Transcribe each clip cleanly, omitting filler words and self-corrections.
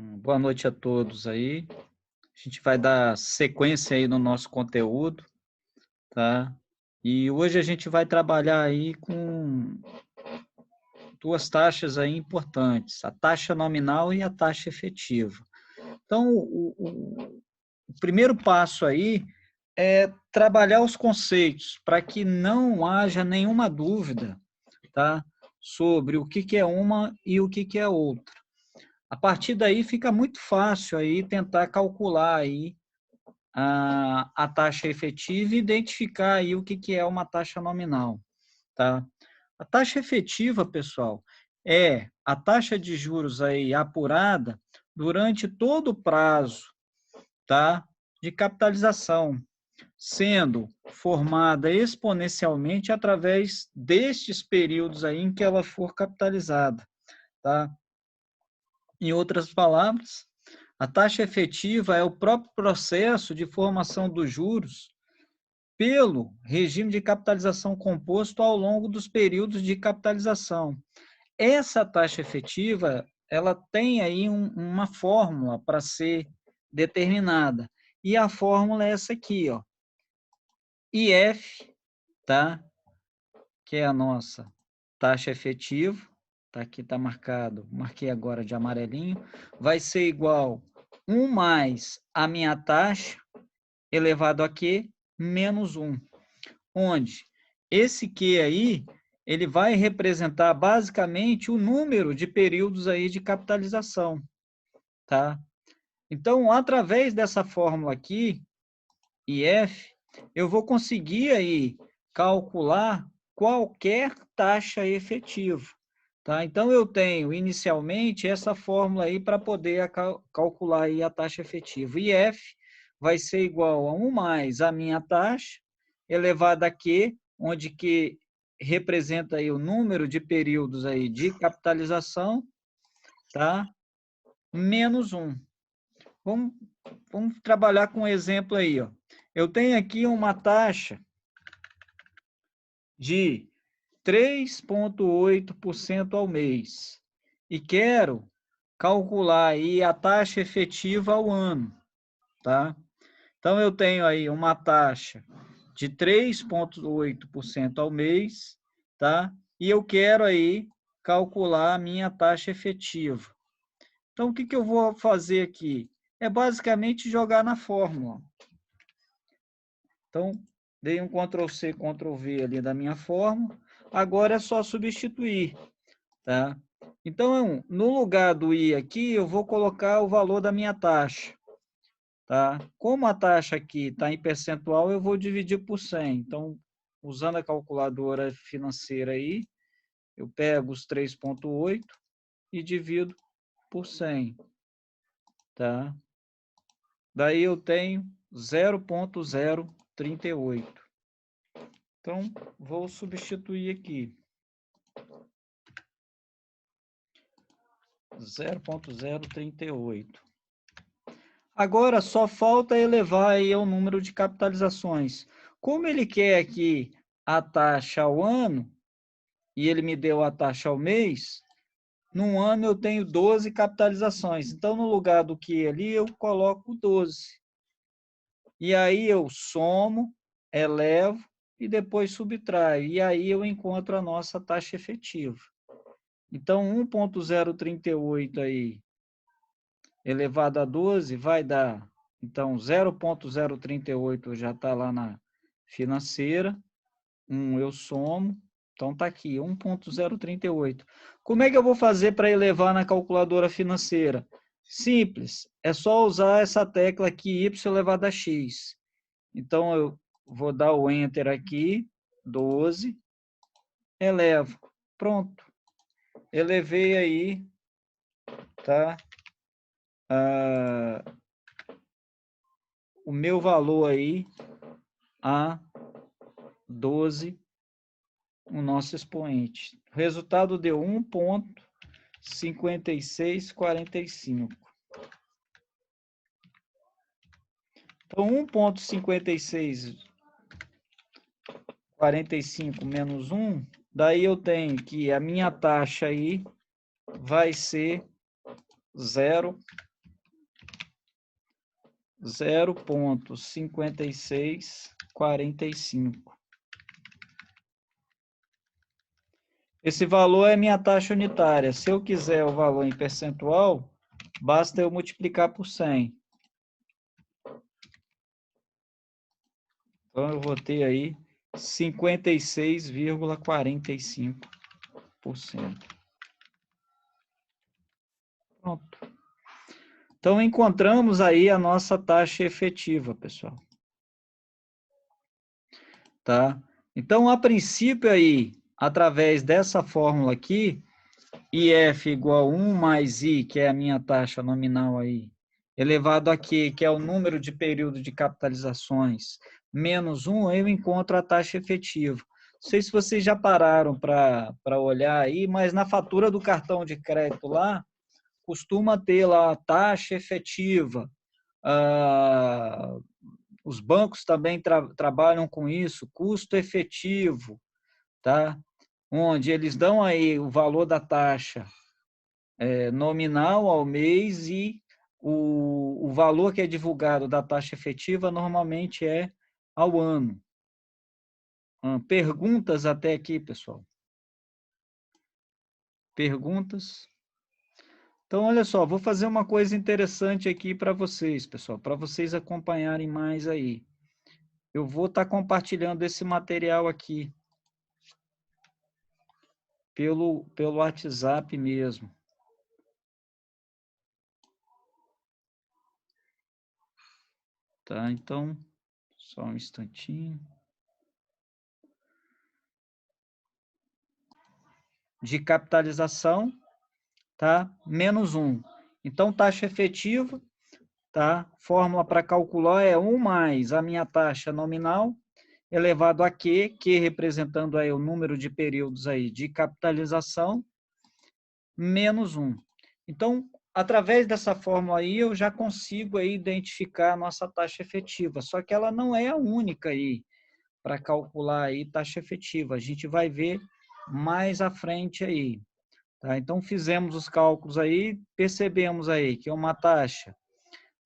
Boa noite a todos aí. A gente vai dar sequência aí no nosso conteúdo, tá? E hoje a gente vai trabalhar aí com duas taxas aí importantes, a taxa nominal e a taxa efetiva. Então, o primeiro passo aí é trabalhar os conceitos para que não haja nenhuma dúvida, tá? Sobre o que é uma e o que é outra. A partir daí fica muito fácil aí tentar calcular aí a taxa efetiva e identificar aí o que é uma taxa nominal, tá? A taxa efetiva, pessoal, é a taxa de juros aí apurada durante todo o prazo, tá? De capitalização, sendo formada exponencialmente através destes períodos aí em que ela for capitalizada, tá? Em outras palavras, a taxa efetiva é o próprio processo de formação dos juros pelo regime de capitalização composto ao longo dos períodos de capitalização. Essa taxa efetiva, ela tem aí uma fórmula para ser determinada. E a fórmula é essa aqui, ó. IF, tá? Que é a nossa taxa efetiva, tá aqui, está marcado, marquei agora de amarelinho, vai ser igual 1 mais a minha taxa elevado a Q menos 1, onde esse Q aí, ele vai representar basicamente o número de períodos aí de capitalização, tá? Então, através dessa fórmula aqui, IF, eu vou conseguir aí calcular qualquer taxa efetiva, tá? Então, eu tenho inicialmente essa fórmula aí para poder calcular aí a taxa efetiva. IF vai ser igual a 1 mais a minha taxa, elevado a Q, onde Q representa aí o número de períodos aí de capitalização, tá? Menos 1. Vamos trabalhar com um exemplo aí, ó. Eu tenho aqui uma taxa de 3,8% ao mês e quero calcular aí a taxa efetiva ao ano, tá? Então, eu tenho aí uma taxa de 3,8% ao mês, tá? E eu quero aí calcular a minha taxa efetiva. Então, o que eu vou fazer aqui? É basicamente jogar na fórmula. Então, dei um Ctrl+C, Ctrl+V ali da minha fórmula. Agora é só substituir, tá? Então, no lugar do I aqui, eu vou colocar o valor da minha taxa, tá? Como a taxa aqui está em percentual, eu vou dividir por 100. Então, usando a calculadora financeira aí, eu pego os 3,8 e divido por 100, tá? Daí eu tenho 0,038. Então, vou substituir aqui. 0,038. Agora, só falta elevar aí o número de capitalizações. Como ele quer aqui a taxa ao ano, e ele me deu a taxa ao mês, num ano eu tenho 12 capitalizações. Então, no lugar do que ali, eu coloco 12. E aí eu somo, elevo e depois subtraio. E aí eu encontro a nossa taxa efetiva. Então, 1,038 aí, elevado a 12, vai dar, então, 0,038 já está lá na financeira, eu somo, então está aqui, 1,038. Como é que eu vou fazer para elevar na calculadora financeira? Simples, é só usar essa tecla aqui, y elevado a x. Então, eu vou dar o Enter aqui, 12, elevo, pronto. Elevei aí, tá? O meu valor aí a 12, o nosso expoente. O resultado deu 1,5645. Então, 1,5645 menos 1, daí eu tenho que a minha taxa aí vai ser 0,038. 0,5645. Esse valor é minha taxa unitária. Se eu quiser o valor em percentual, basta eu multiplicar por 100. Então, eu vou ter aí 56,45%. Pronto. Então, encontramos aí a nossa taxa efetiva, pessoal. Tá? Então, a princípio aí, através dessa fórmula aqui, IF igual a 1 mais I, que é a minha taxa nominal aí, elevado a Q, que é o número de período de capitalizações, menos 1, eu encontro a taxa efetiva. Não sei se vocês já pararam para olhar aí, mas na fatura do cartão de crédito lá, costuma ter lá a taxa efetiva. Os bancos também trabalham com isso, custo efetivo, tá? Onde eles dão aí o valor da taxa nominal ao mês e o valor que é divulgado da taxa efetiva normalmente é ao ano. Perguntas até aqui, pessoal? Perguntas? Então, olha só, vou fazer uma coisa interessante aqui para vocês, pessoal, para vocês acompanharem mais aí. Eu vou estar compartilhando esse material aqui pelo WhatsApp mesmo. Tá, então, só um instantinho. De capitalização, tá? Menos 1. Então, taxa efetiva, tá? Fórmula para calcular é 1 mais a minha taxa nominal, elevado a Q representando aí o número de períodos aí de capitalização, menos 1. Então, através dessa fórmula aí, eu já consigo aí identificar a nossa taxa efetiva, só que ela não é a única aí para calcular aí taxa efetiva. A gente vai ver mais à frente aí. Tá? Então, fizemos os cálculos aí, percebemos aí que é uma taxa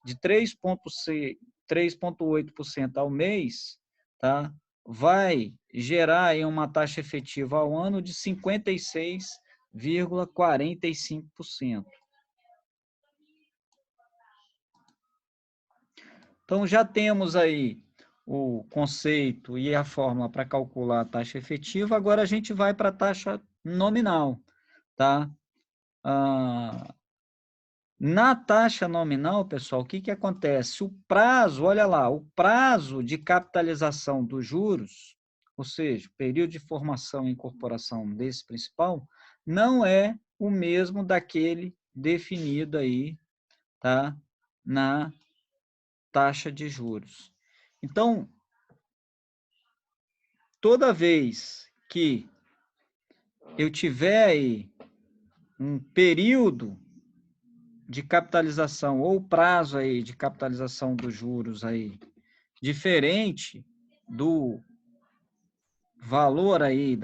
de 3,8% ao mês, tá? Vai gerar aí uma taxa efetiva ao ano de 56,45%. Então, já temos aí o conceito e a fórmula para calcular a taxa efetiva, agora a gente vai para a taxa nominal, tá? Na taxa nominal, pessoal, o que que acontece? O prazo, olha lá, o prazo de capitalização dos juros, ou seja, o período de formação e incorporação desse principal, não é o mesmo daquele definido aí, tá? Na taxa de juros. Então, toda vez que eu tiver aí um período de capitalização ou prazo aí de capitalização dos juros aí diferente do valor aí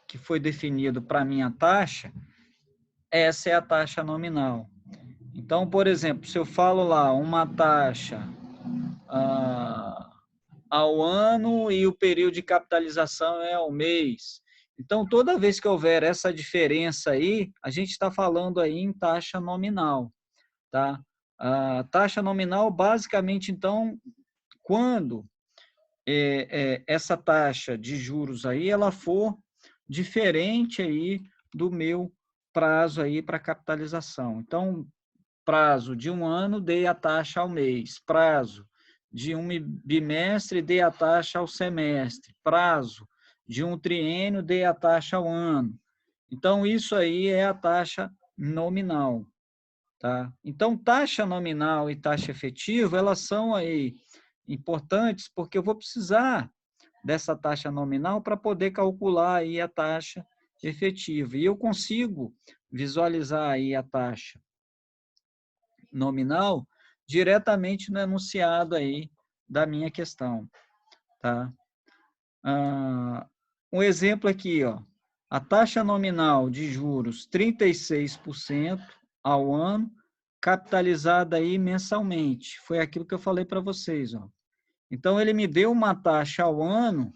que foi definido para a minha taxa, essa é a taxa nominal. Então, por exemplo, se eu falo lá uma taxa ao ano e o período de capitalização é ao mês. Então, toda vez que houver essa diferença aí, a gente está falando aí em taxa nominal, tá? A taxa nominal, basicamente, então, quando essa taxa de juros aí, ela for diferente aí do meu prazo aí para capitalização. Então, prazo de um ano, dei a taxa ao mês. Prazo de um bimestre, dei a taxa ao semestre. Prazo de um triênio, dei a taxa ao ano. Então, isso aí é a taxa nominal. Tá? Então, taxa nominal e taxa efetiva, elas são aí importantes porque eu vou precisar dessa taxa nominal para poder calcular aí a taxa efetiva. E eu consigo visualizar aí a taxa nominal diretamente no enunciado aí da minha questão, tá? Um exemplo aqui, ó, a taxa nominal de juros 36% ao ano, capitalizada aí mensalmente. Foi aquilo que eu falei para vocês, ó. Então, ele me deu uma taxa ao ano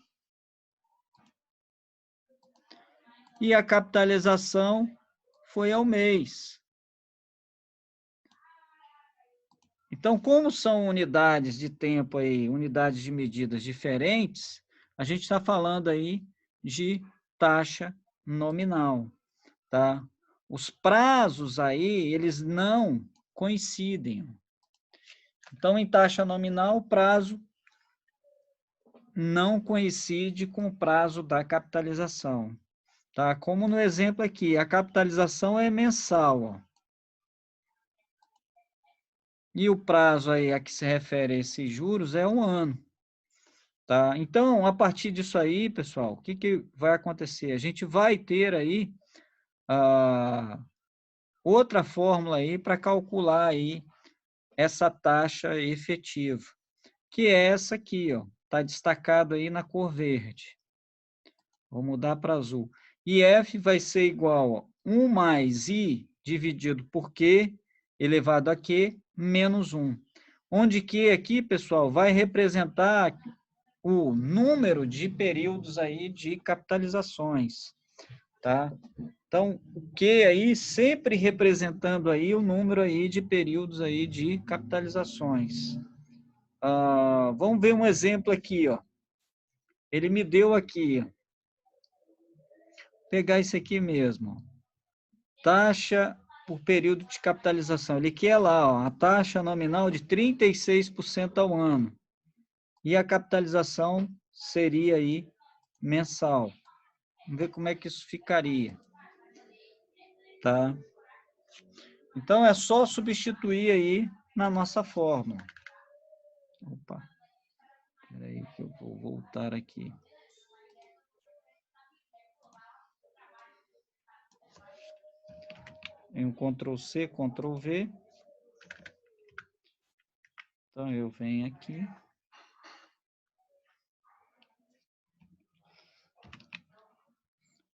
e a capitalização foi ao mês. Então, como são unidades de tempo aí, unidades de medidas diferentes, a gente está falando aí de taxa nominal, tá? Os prazos aí, eles não coincidem. Então, em taxa nominal, o prazo não coincide com o prazo da capitalização, tá? Como no exemplo aqui, a capitalização é mensal, ó. E o prazo aí a que se refere a esses juros é 1 ano, tá? Então, a partir disso aí, pessoal, o que que vai acontecer? A gente vai ter aí outra fórmula aí para calcular aí essa taxa efetiva, que é essa aqui, ó, tá destacado aí na cor verde. Vou mudar para azul. IF vai ser igual a 1 mais I dividido por Q elevado a Q menos 1. Onde Q aqui, pessoal, vai representar o número de períodos aí de capitalizações, tá? Então, o Q aí sempre representando aí o número aí de períodos aí de capitalizações. Vamos ver um exemplo aqui, ó. Ele me deu aqui, ó. Pegar isso aqui mesmo. Taxa por período de capitalização. Ele quer lá, ó, a taxa nominal de 36% ao ano. E a capitalização seria aí mensal. Vamos ver como é que isso ficaria. Tá? Então, é só substituir aí na nossa fórmula. Opa, espera aí que eu vou voltar aqui. Tem um Ctrl+C, Ctrl+V. Então, eu venho aqui.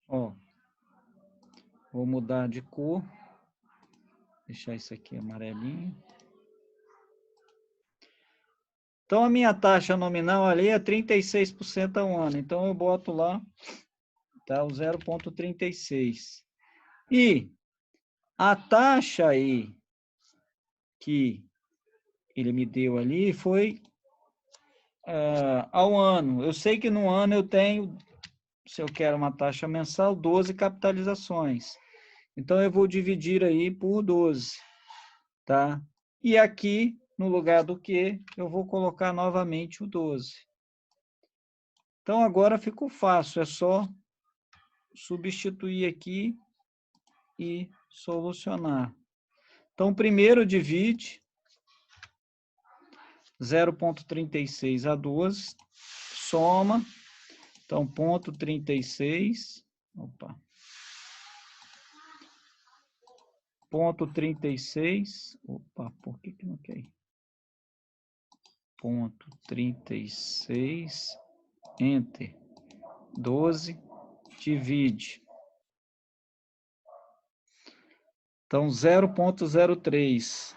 Ó, vou mudar de cor. Deixar isso aqui amarelinho. Então, a minha taxa nominal ali é 36% ao ano. Então, eu boto lá, tá, o 0,36. E a taxa aí que ele me deu ali foi ao ano. Eu sei que no ano eu tenho, se eu quero uma taxa mensal, 12 capitalizações. Então, eu vou dividir aí por 12, tá? E aqui, no lugar do que, eu vou colocar novamente o 12. Então, agora ficou fácil, é só substituir aqui e solucionar. Então, primeiro divide 0,36 a 12, soma, então, 0,36, opa, 0,36, opa, por que não quer ir? 0,36, enter, 12, divide. Então, 0,03.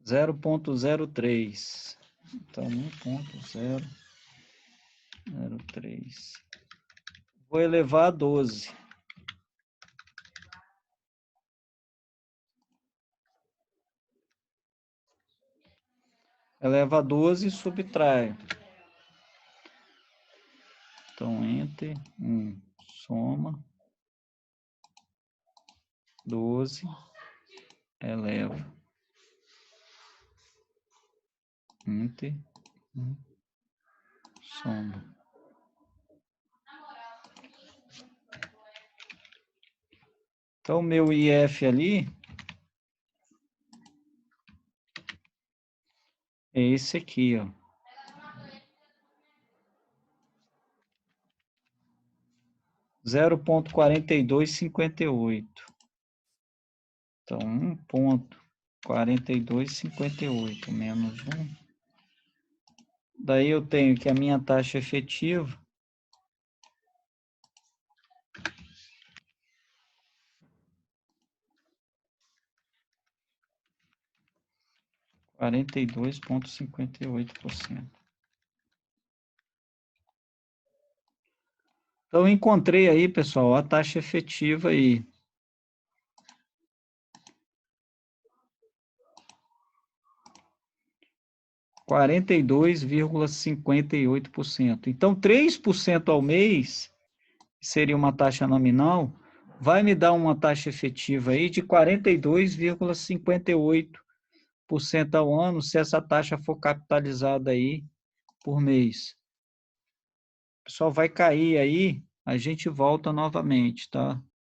Zero ponto zero três. Então, 1,003. Vou elevar a 12. Eleva a 12 e subtrai. Então, enter, 1, soma, 12, eleva. Enter, 1, soma. Então, o meu IF ali é esse aqui, ó. 0,4258. Então, 1,4258 menos 1. Daí eu tenho que a minha taxa efetiva é 42,58%. Então, eu encontrei aí, pessoal, a taxa efetiva aí. R$ 42,58%. Então, 3% ao mês, que seria uma taxa nominal, vai me dar uma taxa efetiva aí de 42,58% ao ano, se essa taxa for capitalizada aí por mês. O pessoal vai cair aí, a gente volta novamente, tá?